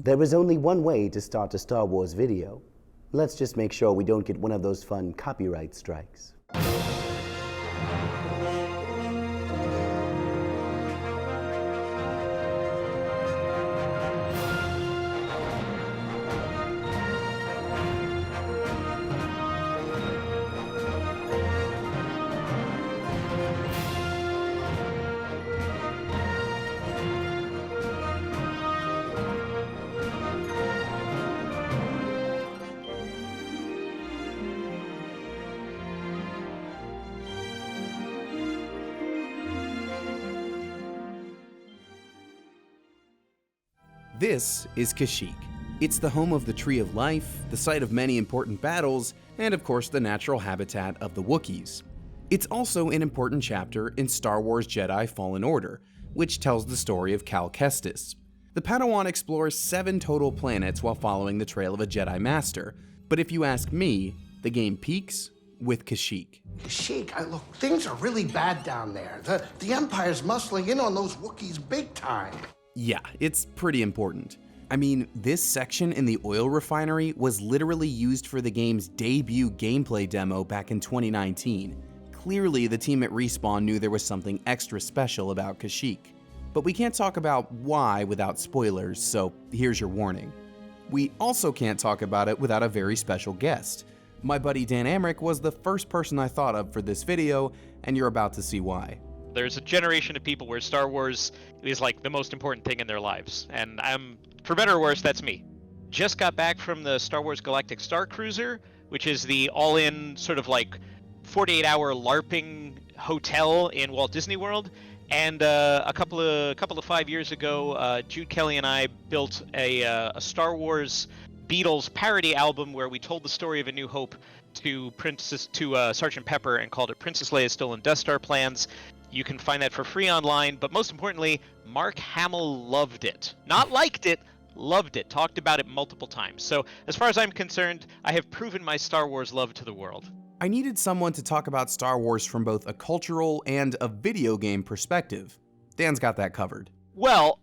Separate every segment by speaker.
Speaker 1: There is only one way to start a Star Wars video. Let's just make sure we don't get one of those fun copyright strikes.
Speaker 2: This is Kashyyyk. It's the home of the Tree of Life, the site of many important battles, and of course the natural habitat of the Wookies. It's also an important chapter in Star Wars Jedi Fallen Order, which tells the story of Cal Kestis. The Padawan explores 7 total planets while following the trail of a Jedi Master, but if you ask me, the game peaks with Kashyyyk.
Speaker 3: Kashyyyk, look, things are really bad down there. The Empire's muscling in on those Wookiees big time.
Speaker 2: Yeah, it's pretty important. I mean, this section in the oil refinery was literally used for the game's debut gameplay demo back in 2019. Clearly, the team at Respawn knew there was something extra special about Kashyyyk. But we can't talk about why without spoilers, so here's your warning. We also can't talk about it without a very special guest. My buddy Dan Amrich was the first person I thought of for this video, and you're about to see why.
Speaker 4: There's a generation of people where Star Wars is like the most important thing in their lives, and for better or worse, that's me. Just got back from the Star Wars Galactic Star Cruiser, which is the all-in sort of like 48-hour LARPing hotel in Walt Disney World, and a couple of 5 years ago, Jude Kelly and I built a Star Wars Beatles parody album where we told the story of A New Hope to Sergeant Pepper and called it Princess Leia's Stolen Death Star Plans. You can find that for free online, but most importantly, Mark Hamill loved it. Not liked it, loved it. Talked about it multiple times. So as far as I'm concerned, I have proven my Star Wars love to the world.
Speaker 2: I needed someone to talk about Star Wars from both a cultural and a video game perspective. Dan's got that covered.
Speaker 4: Well,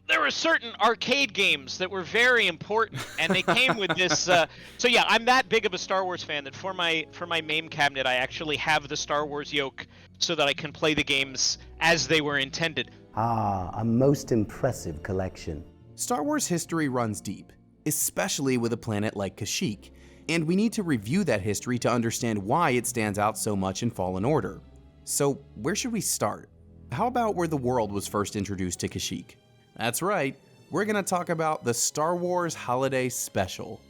Speaker 4: there were certain arcade games that were very important, and they came with this. So yeah, I'm that big of a Star Wars fan that for my MAME cabinet, I actually have the Star Wars yoke so that I can play the games as they were intended.
Speaker 1: Ah, a most impressive collection.
Speaker 2: Star Wars history runs deep, especially with a planet like Kashyyyk, and we need to review that history to understand why it stands out so much in Fallen Order. So where should we start? How about where the world was first introduced to Kashyyyk? That's right, we're gonna talk about the Star Wars Holiday Special.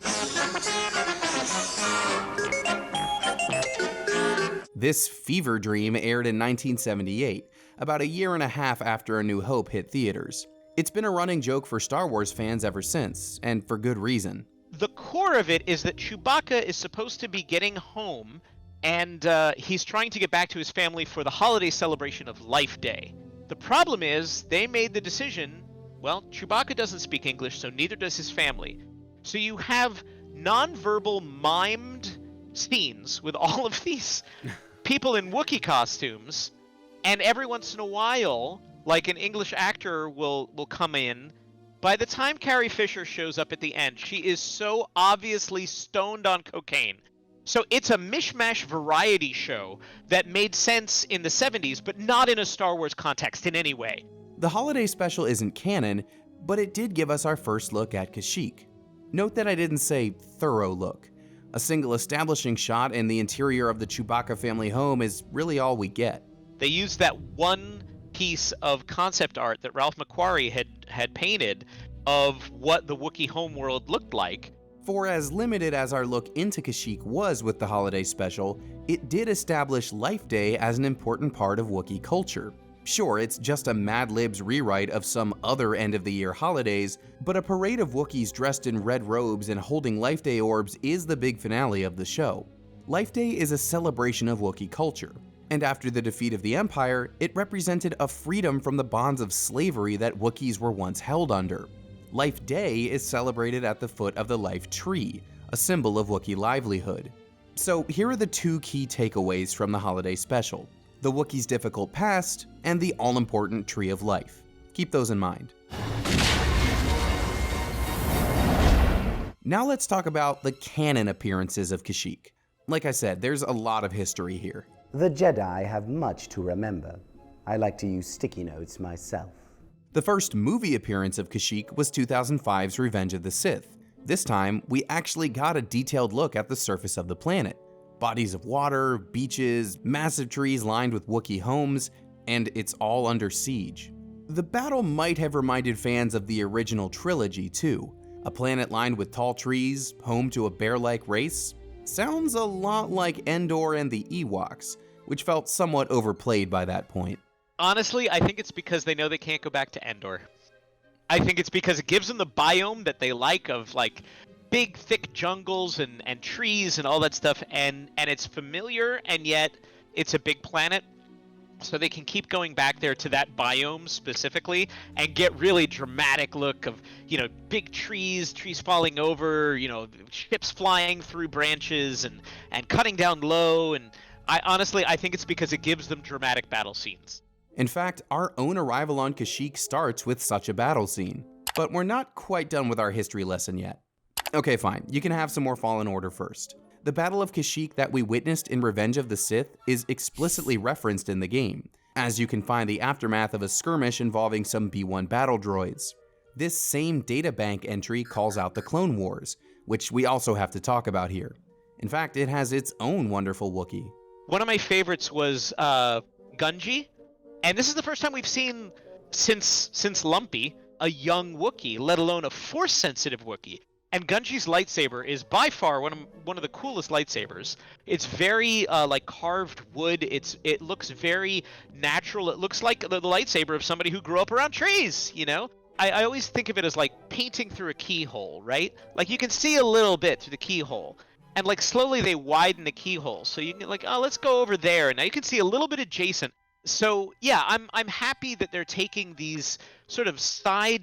Speaker 2: This fever dream aired in 1978, about a year and a half after A New Hope hit theaters. It's been a running joke for Star Wars fans ever since, and for good reason.
Speaker 4: The core of it is that Chewbacca is supposed to be getting home, and he's trying to get back to his family for the holiday celebration of Life Day. The problem is, they made the decision, well, Chewbacca doesn't speak English, so neither does his family. So you have non-verbal mimed scenes with all of these people in Wookiee costumes, and every once in a while, like an English actor will come in. By the time Carrie Fisher shows up at the end, she is so obviously stoned on cocaine. So it's a mishmash variety show that made sense in the 70s, but not in a Star Wars context in any way.
Speaker 2: The holiday special isn't canon, but it did give us our first look at Kashyyyk. Note that I didn't say thorough look. A single establishing shot in the interior of the Chewbacca family home is really all we get.
Speaker 4: They used that one piece of concept art that Ralph McQuarrie had painted of what the Wookiee homeworld looked like.
Speaker 2: For as limited as our look into Kashyyyk was with the holiday special, it did establish Life Day as an important part of Wookiee culture. Sure, it's just a Mad Libs rewrite of some other end-of-the-year holidays, but a parade of Wookiees dressed in red robes and holding Life Day orbs is the big finale of the show. Life Day is a celebration of Wookiee culture, and after the defeat of the Empire, it represented a freedom from the bonds of slavery that Wookiees were once held under. Life Day is celebrated at the foot of the Life Tree, a symbol of Wookiee livelihood. So here are the 2 key takeaways from the holiday special: the Wookiees' difficult past, and the all-important Tree of Life. Keep those in mind. Now let's talk about the canon appearances of Kashyyyk. Like I said, there's a lot of history here.
Speaker 1: The Jedi have much to remember. I like to use sticky notes myself.
Speaker 2: The first movie appearance of Kashyyyk was 2005's Revenge of the Sith. This time, we actually got a detailed look at the surface of the planet. Bodies of water, beaches, massive trees lined with Wookiee homes, and it's all under siege. The battle might have reminded fans of the original trilogy too. A planet lined with tall trees, home to a bear-like race. Sounds a lot like Endor and the Ewoks, which felt somewhat overplayed by that point.
Speaker 4: Honestly, I think it's because they know they can't go back to Endor. I think it's because it gives them the biome that they like of like big thick jungles and trees and all that stuff, and it's familiar, and yet it's a big planet, so they can keep going back there to that biome specifically and get really dramatic look of, you know, big trees falling over, you know, ships flying through branches and cutting down low. And I think it's because it gives them dramatic battle scenes.
Speaker 2: In fact, our own arrival on Kashyyyk starts with such a battle scene. But we're not quite done with our history lesson yet. Okay, fine, you can have some more Fallen Order first. The Battle of Kashyyyk that we witnessed in Revenge of the Sith is explicitly referenced in the game, as you can find the aftermath of a skirmish involving some B-1 battle droids. This same databank entry calls out the Clone Wars, which we also have to talk about here. In fact, it has its own wonderful Wookiee.
Speaker 4: One of my favorites was Gungi, and this is the first time we've seen since Lumpy a young Wookiee, let alone a Force-sensitive Wookiee. And Gungi's lightsaber is by far one of the coolest lightsabers. It's very like carved wood. It looks very natural. It looks like the lightsaber of somebody who grew up around trees, you know? I always think of it as like painting through a keyhole, right? Like you can see a little bit through the keyhole. And like slowly they widen the keyhole. So you can like, oh, let's go over there. And now you can see a little bit adjacent. So yeah, I'm happy that they're taking these sort of side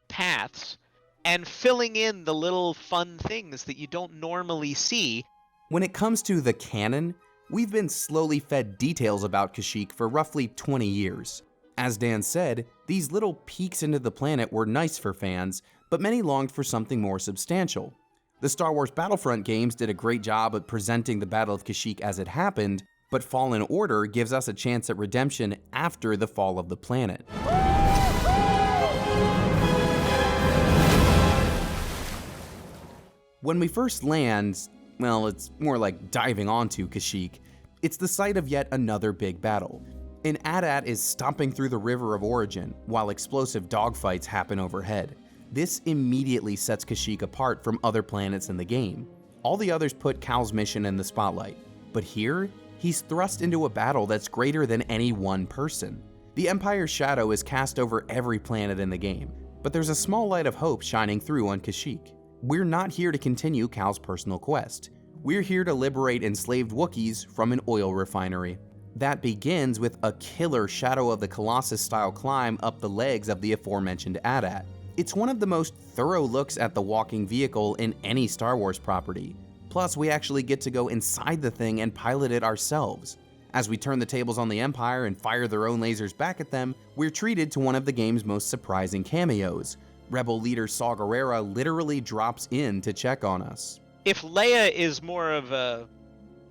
Speaker 4: paths and filling in the little fun things that you don't normally see.
Speaker 2: When it comes to the canon, we've been slowly fed details about Kashyyyk for roughly 20 years. As Dan said, these little peeks into the planet were nice for fans, but many longed for something more substantial. The Star Wars Battlefront games did a great job at presenting the Battle of Kashyyyk as it happened, but Fallen Order gives us a chance at redemption after the fall of the planet. When we first land, well, it's more like diving onto Kashyyyk. It's the site of yet another big battle. An AT-AT is stomping through the River of Origin, while explosive dogfights happen overhead. This immediately sets Kashyyyk apart from other planets in the game. All the others put Cal's mission in the spotlight, but here, he's thrust into a battle that's greater than any one person. The Empire's shadow is cast over every planet in the game, but there's a small light of hope shining through on Kashyyyk. We're not here to continue Cal's personal quest. We're here to liberate enslaved Wookiees from an oil refinery. That begins with a killer Shadow of the Colossus-style climb up the legs of the aforementioned AT-AT. It's one of the most thorough looks at the walking vehicle in any Star Wars property. Plus, we actually get to go inside the thing and pilot it ourselves. As we turn the tables on the Empire and fire their own lasers back at them, we're treated to one of the game's most surprising cameos. Rebel leader Saw Gerrera literally drops in to check on us.
Speaker 4: If Leia is more of a,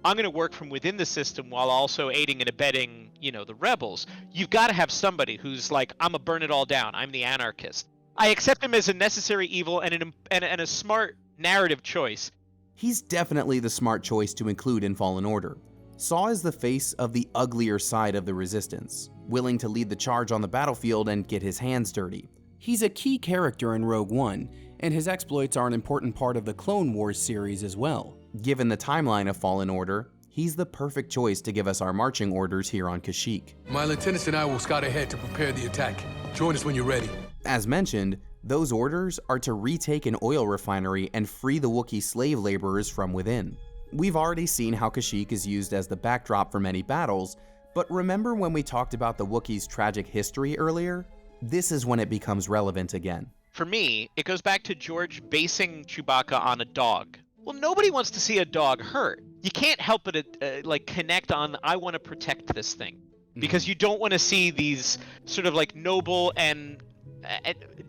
Speaker 4: I'm going to work from within the system while also aiding and abetting, you know, the rebels, you've got to have somebody who's like, I'm going to burn it all down. I'm the anarchist. I accept him as a necessary evil and a smart narrative choice.
Speaker 2: He's definitely the smart choice to include in Fallen Order. Saw is the face of the uglier side of the Resistance, willing to lead the charge on the battlefield and get his hands dirty. He's a key character in Rogue One, and his exploits are an important part of the Clone Wars series as well. Given the timeline of Fallen Order, he's the perfect choice to give us our marching orders here on Kashyyyk.
Speaker 5: My lieutenants and I will scout ahead to prepare the attack. Join us when you're ready.
Speaker 2: As mentioned, those orders are to retake an oil refinery and free the Wookiee slave laborers from within. We've already seen how Kashyyyk is used as the backdrop for many battles, but remember when we talked about the Wookiees' tragic history earlier? This is when it becomes relevant again.
Speaker 4: For me, it goes back to George basing Chewbacca on a dog. Well, nobody wants to see a dog hurt. You can't help but like connect on, I want to protect this thing. Because you don't want to see these sort of like noble and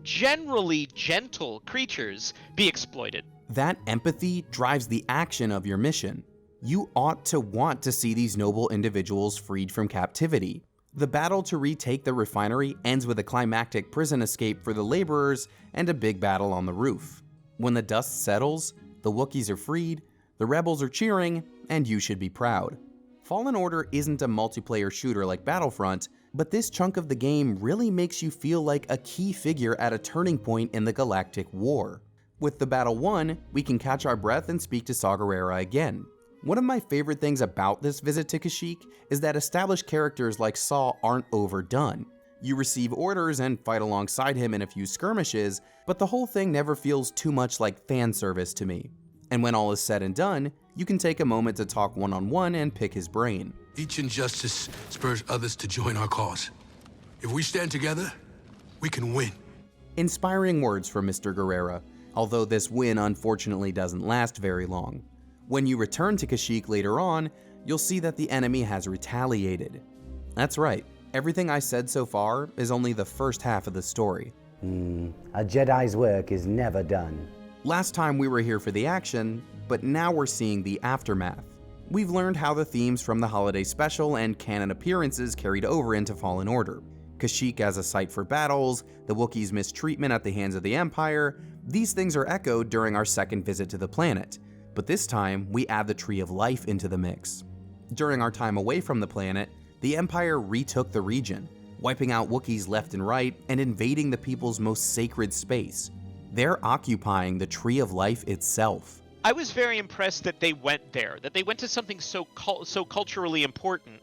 Speaker 4: generally gentle creatures be exploited.
Speaker 2: That empathy drives the action of your mission. You ought to want to see these noble individuals freed from captivity. The battle to retake the refinery ends with a climactic prison escape for the laborers and a big battle on the roof. When the dust settles, the Wookiees are freed, the rebels are cheering, and you should be proud. Fallen Order isn't a multiplayer shooter like Battlefront, but this chunk of the game really makes you feel like a key figure at a turning point in the galactic war. With the battle won, we can catch our breath and speak to Saw Gerrera again. One of my favorite things about this visit to Kashyyyk is that established characters like Saw aren't overdone. You receive orders and fight alongside him in a few skirmishes, but the whole thing never feels too much like fan service to me. And when all is said and done, you can take a moment to talk one-on-one and pick his brain.
Speaker 5: Each injustice spurs others to join our cause. If we stand together, we can win.
Speaker 2: Inspiring words from Mr. Gerrera, although this win unfortunately doesn't last very long. When you return to Kashyyyk later on, you'll see that the enemy has retaliated. That's right, everything I said so far is only the first half of the story.
Speaker 1: A Jedi's work is never done.
Speaker 2: Last time we were here for the action, but now we're seeing the aftermath. We've learned how the themes from the holiday special and canon appearances carried over into Fallen Order. Kashyyyk as a site for battles, the Wookiees' mistreatment at the hands of the Empire, these things are echoed during our second visit to the planet. But this time, we add the Tree of Life into the mix. During our time away from the planet, the Empire retook the region, wiping out Wookiees left and right and invading the people's most sacred space. They're occupying the Tree of Life itself.
Speaker 4: I was very impressed that they went there, that they went to something so culturally important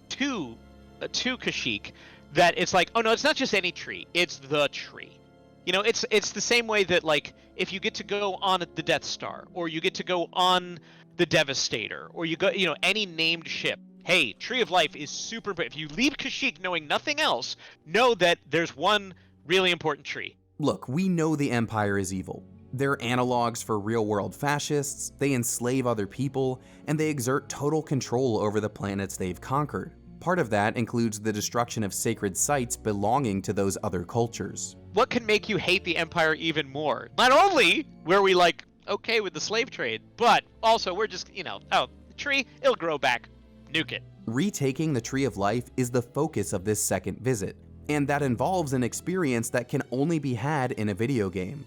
Speaker 4: to Kashyyyk, that it's like, oh no, it's not just any tree, it's the tree. You know, it's the same way that, like, if you get to go on the Death Star, or you get to go on the Devastator, or you go, you know, any named ship. Hey, Tree of Life is super, but if you leave Kashyyyk knowing nothing else, know that there's one really important tree.
Speaker 2: Look, we know the Empire is evil. They're analogs for real-world fascists, they enslave other people, and they exert total control over the planets they've conquered. Part of that includes the destruction of sacred sites belonging to those other cultures.
Speaker 4: What can make you hate the Empire even more? Not only were we, like, okay with the slave trade, but also we're just, you know, oh, the tree, it'll grow back. Nuke it.
Speaker 2: Retaking the Tree of Life is the focus of this second visit, and that involves an experience that can only be had in a video game.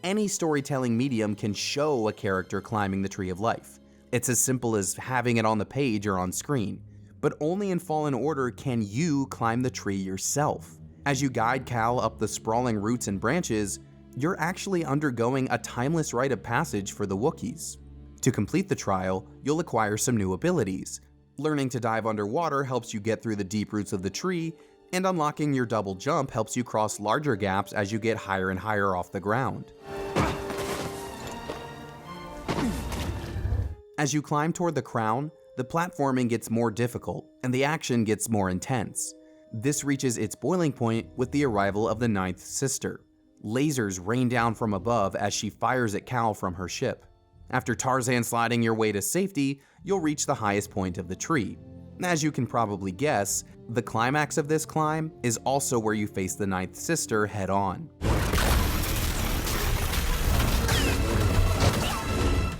Speaker 2: Any storytelling medium can show a character climbing the Tree of Life. It's as simple as having it on the page or on screen. But only in Fallen Order can you climb the tree yourself. As you guide Cal up the sprawling roots and branches, you're actually undergoing a timeless rite of passage for the Wookiees. To complete the trial, you'll acquire some new abilities. Learning to dive underwater helps you get through the deep roots of the tree, and unlocking your double jump helps you cross larger gaps as you get higher and higher off the ground. As you climb toward the crown, the platforming gets more difficult, and the action gets more intense. This reaches its boiling point with the arrival of the Ninth Sister. Lasers rain down from above as she fires at Cal from her ship. After Tarzan sliding your way to safety, you'll reach the highest point of the tree. As you can probably guess, the climax of this climb is also where you face the Ninth Sister head-on.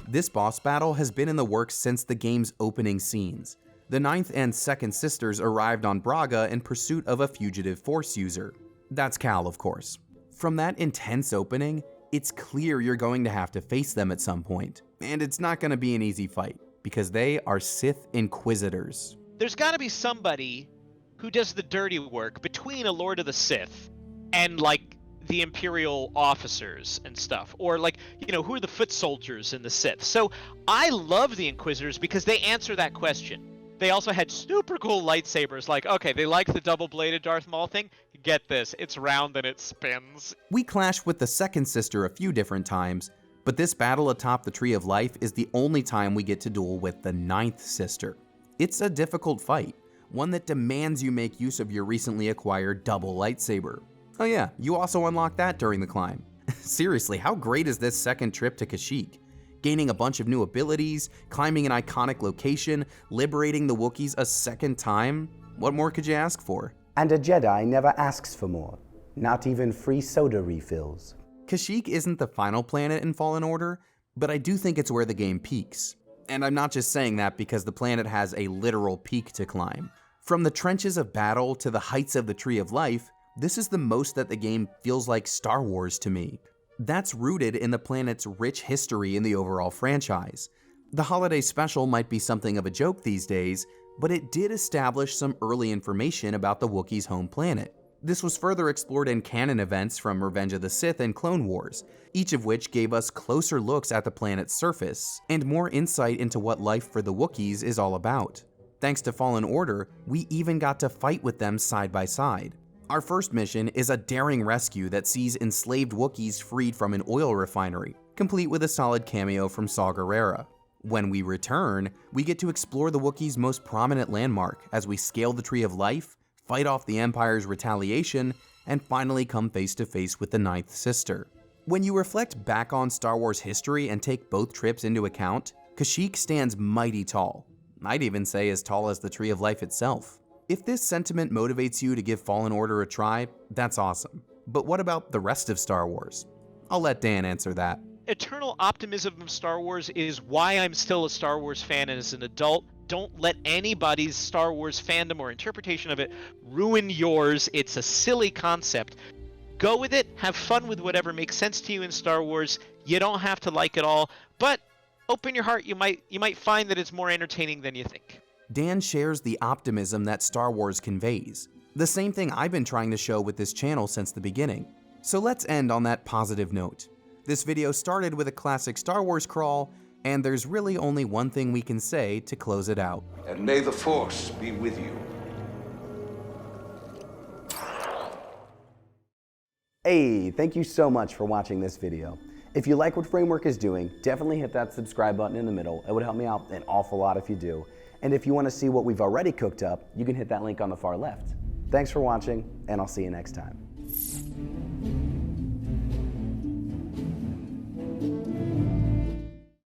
Speaker 2: This boss battle has been in the works since the game's opening scenes. The Ninth and Second Sisters arrived on Braga in pursuit of a fugitive Force user. That's Cal, of course. From that intense opening, it's clear you're going to have to face them at some point. And it's not going to be an easy fight, because they are Sith Inquisitors.
Speaker 4: There's got to be somebody who does the dirty work between a Lord of the Sith and, like, the Imperial officers and stuff, or, like, you know, who are the foot soldiers in the Sith. So I love the Inquisitors because they answer that question. They also had super cool lightsabers, like, okay, they like the double-bladed Darth Maul thing. Get this, it's round and it spins.
Speaker 2: We clashed with the Second Sister a few different times, but this battle atop the Tree of Life is the only time we get to duel with the Ninth Sister. It's a difficult fight, one that demands you make use of your recently acquired double lightsaber. Oh yeah, you also unlock that during the climb. Seriously, how great is this second trip to Kashyyyk? Gaining a bunch of new abilities, climbing an iconic location, liberating the Wookiees a second time? What more could you ask for?
Speaker 1: And a Jedi never asks for more, not even free soda refills.
Speaker 2: Kashyyyk isn't the final planet in Fallen Order, But I do think it's where the game peaks. And I'm not just saying that because the planet has a literal peak to climb. From the trenches of battle to the heights of the Tree of Life, this is the most that the game feels like Star Wars to me. That's rooted in the planet's rich history in the overall franchise. The holiday special might be something of a joke these days, but it did establish some early information about the Wookiees' home planet. This was further explored in canon events from Revenge of the Sith and Clone Wars, each of which gave us closer looks at the planet's surface and more insight into what life for the Wookiees is all about. Thanks to Fallen Order, we even got to fight with them side by side. Our first mission is a daring rescue that sees enslaved Wookiees freed from an oil refinery, complete with a solid cameo from Saw Gerrera. When we return, we get to explore the Wookiees' most prominent landmark as we scale the Tree of Life, fight off the Empire's retaliation, and finally come face to face with the Ninth Sister. When you reflect back on Star Wars history and take both trips into account, Kashyyyk stands mighty tall. I'd even say as tall as the Tree of Life itself. If this sentiment motivates you to give Fallen Order a try, that's awesome. But what about the rest of Star Wars? I'll let Dan answer that.
Speaker 4: Eternal optimism of Star Wars is why I'm still a Star Wars fan as an adult. Don't let anybody's Star Wars fandom or interpretation of it ruin yours. It's a silly concept. Go with it, have fun with whatever makes sense to you in Star Wars. You don't have to like it all, but open your heart. You might find that it's more entertaining than you think.
Speaker 2: Dan shares the optimism that Star Wars conveys. The same thing I've been trying to show with this channel since the beginning. So let's end on that positive note. This video started with a classic Star Wars crawl, and there's really only one thing we can say to close it out.
Speaker 6: And may the Force be with you.
Speaker 1: Hey, thank you so much for watching this video. If you like what Framework is doing, definitely hit that subscribe button in the middle. It would help me out an awful lot if you do. And if you want to see what we've already cooked up, you can hit that link on the far left. Thanks for watching, and I'll see you next time.